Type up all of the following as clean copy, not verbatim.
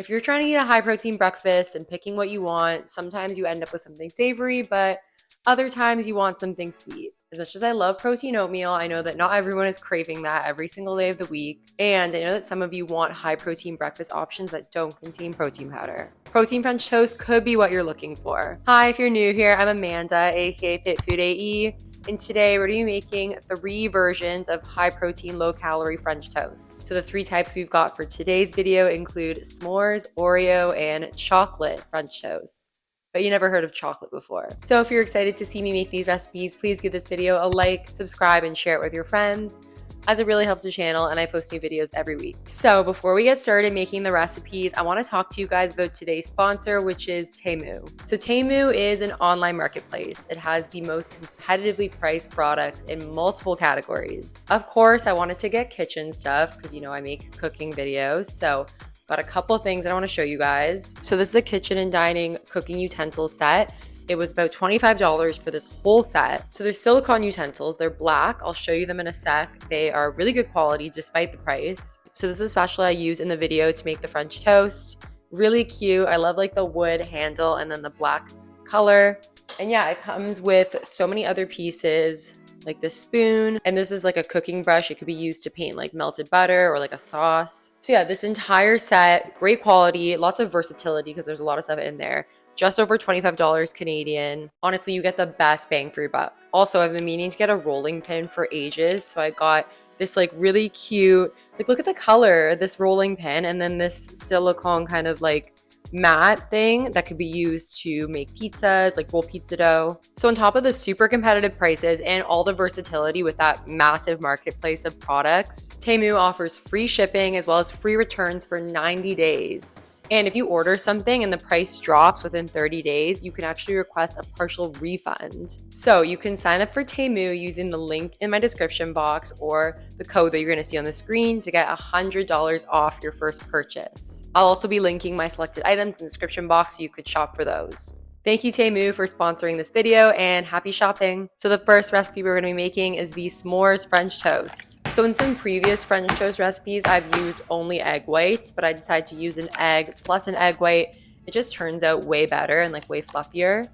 If you're trying to eat a high protein breakfast and picking what you want, sometimes you end up with something savory, but other times you want something sweet. As much as I love protein oatmeal, I know that not everyone is craving that every single day of the week. And I know that some of you want high protein breakfast options that don't contain protein powder. Protein French toast could be what you're looking for. Hi, if you're new here, I'm Amanda, aka Fit Food AE. And today we're going to be making 3 versions of high protein, low calorie French toast. So the 3 types we've got for today's video include s'mores, Oreo, and chocolate French toast. But you never heard of chocolate before. So if you're excited to see me make these recipes, please give this video a like, subscribe, and share it with your friends, as it really helps the channel and I post new videos every week. So before we get started making the recipes, I want to talk to you guys about today's sponsor, which is Temu. So Temu is an online marketplace. It has the most competitively priced products in multiple categories. Of course, I wanted to get kitchen stuff because I make cooking videos. So got a couple things I want to show you guys. So this is the kitchen and dining cooking utensils set. It was about $25 for this whole set. So they're silicone utensils. They're black. I'll show you them in a sec. They are really good quality despite the price. So this is a spatula I use in the video to make the French toast. Really cute. I love like the wood handle and then the black color. And yeah, it comes with so many other pieces, like this spoon, and this is like a cooking brush. It could be used to paint like melted butter or like a sauce. So yeah, this entire set, great quality, lots of versatility because there's a lot of stuff in there. Just over $25 Canadian. Honestly, you get the best bang for your buck. Also, I've been meaning to get a rolling pin for ages, so I got this like really cute, like look at the color, this rolling pin, and then this silicone kind of like mat thing that could be used to make pizzas, like roll pizza dough. So on top of the super competitive prices and all the versatility with that massive marketplace of products, Temu offers free shipping as well as free returns for 90 days. And if you order something and the price drops within 30 days, you can actually request a partial refund. So you can sign up for Temu using the link in my description box or the code that you're gonna see on the screen to get $100 off your first purchase. I'll also be linking my selected items in the description box so you could shop for those. Thank you, Temu, for sponsoring this video and happy shopping. So the first recipe we're gonna be making is the s'mores French toast. So in some previous French toast recipes, I've used only egg whites, but I decided to use an egg plus an egg white. It just turns out way better and like way fluffier.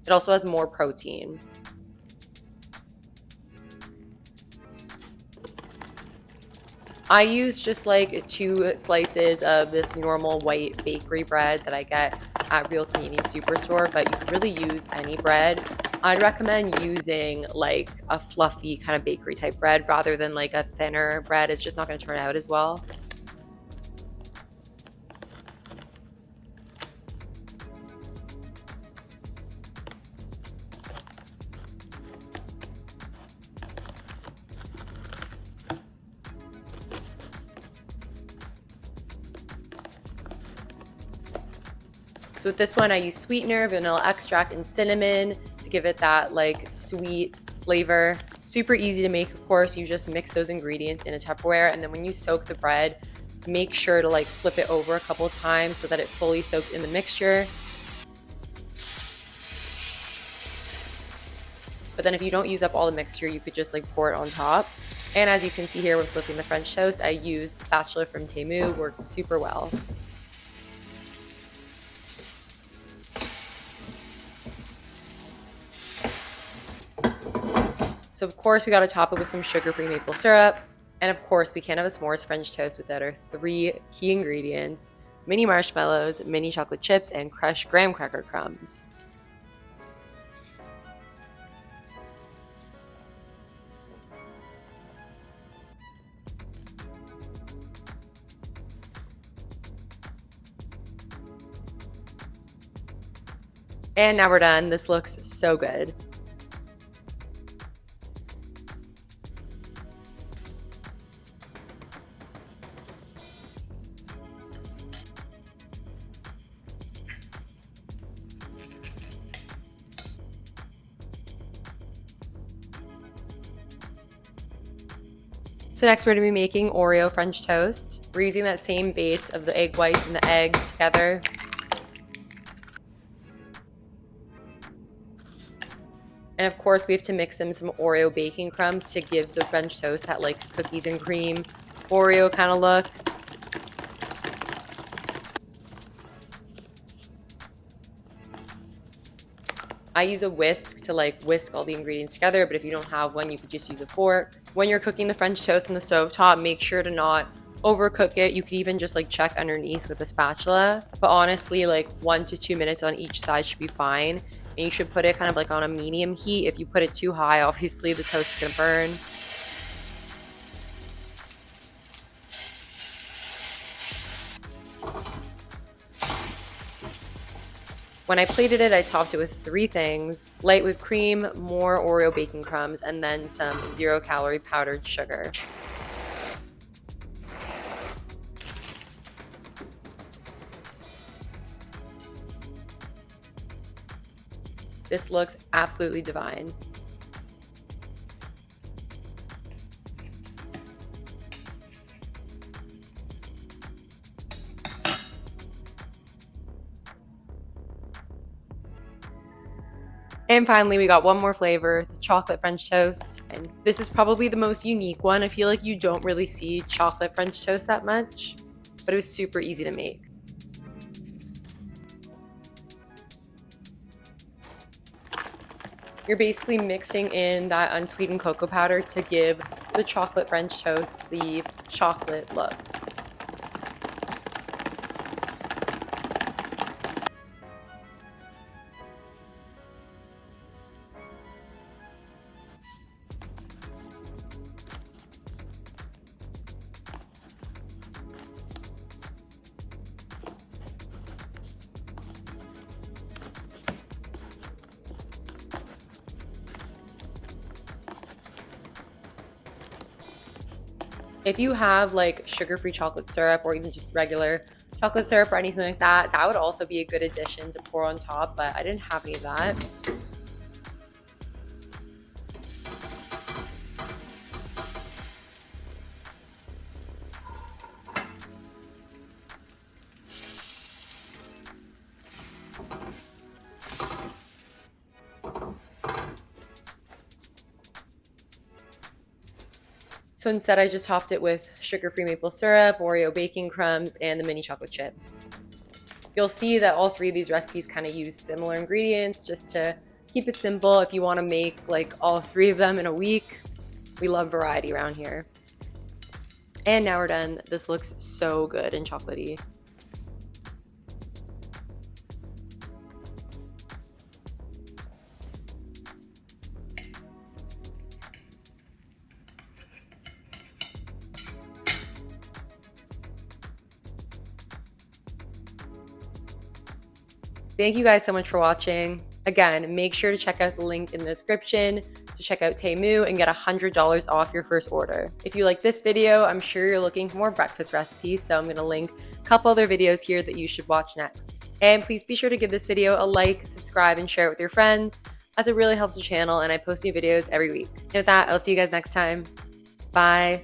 It also has more protein. I use just like 2 slices of this normal white bakery bread that I get at Real Canadian Superstore, but you could really use any bread. I'd recommend using like a fluffy kind of bakery type bread rather than like a thinner bread. It's just not going to turn out as well. So with this one, I use sweetener, vanilla extract, and cinnamon to give it that like sweet flavor. Super easy to make, of course. You just mix those ingredients in a Tupperware, and then when you soak the bread, make sure to like flip it over a couple of times so that it fully soaks in the mixture. But then if you don't use up all the mixture, you could just like pour it on top. And as you can see here with flipping the French toast, I used the spatula from Temu, worked super well. So of course we gotta top it with some sugar-free maple syrup. And of course we can't have a s'mores French toast without our 3 key ingredients: mini marshmallows, mini chocolate chips, and crushed graham cracker crumbs. And now we're done. This looks so good. So next we're going to be making Oreo French toast. We're using that same base of the egg whites and the eggs together. And of course we have to mix in some Oreo baking crumbs to give the French toast that like cookies and cream Oreo kind of look. I use a whisk to like whisk all the ingredients together, but if you don't have one, you could just use a fork. When you're cooking the French toast on the stovetop, make sure to not overcook it. You could even just like check underneath with a spatula, but honestly, like 1 to 2 minutes on each side should be fine. And you should put it kind of like on a medium heat. If you put it too high, obviously the toast is gonna burn. When I plated it, I topped it with 3 things: light whipped cream, more Oreo baking crumbs, and then some 0-calorie powdered sugar. This looks absolutely divine. And finally, we got one more flavor, the chocolate French toast. And this is probably the most unique one. I feel like you don't really see chocolate French toast that much, but it was super easy to make. You're basically mixing in that unsweetened cocoa powder to give the chocolate French toast the chocolate look. If you have like sugar-free chocolate syrup or even just regular chocolate syrup or anything like that, that would also be a good addition to pour on top, but I didn't have any of that. So instead, I just topped it with sugar-free maple syrup, Oreo baking crumbs, and the mini chocolate chips. You'll see that all 3 of these recipes kind of use similar ingredients just to keep it simple. If you want to make like all 3 of them in a week, we love variety around here. And now we're done. This looks so good and chocolatey. Thank you guys so much for watching. Again, make sure to check out the link in the description to check out Temu and get $100 off your first order. If you like this video, I'm sure you're looking for more breakfast recipes, so I'm gonna link a couple other videos here that you should watch next. And please be sure to give this video a like, subscribe, and share it with your friends, as it really helps the channel and I post new videos every week. And with that, I'll see you guys next time. Bye.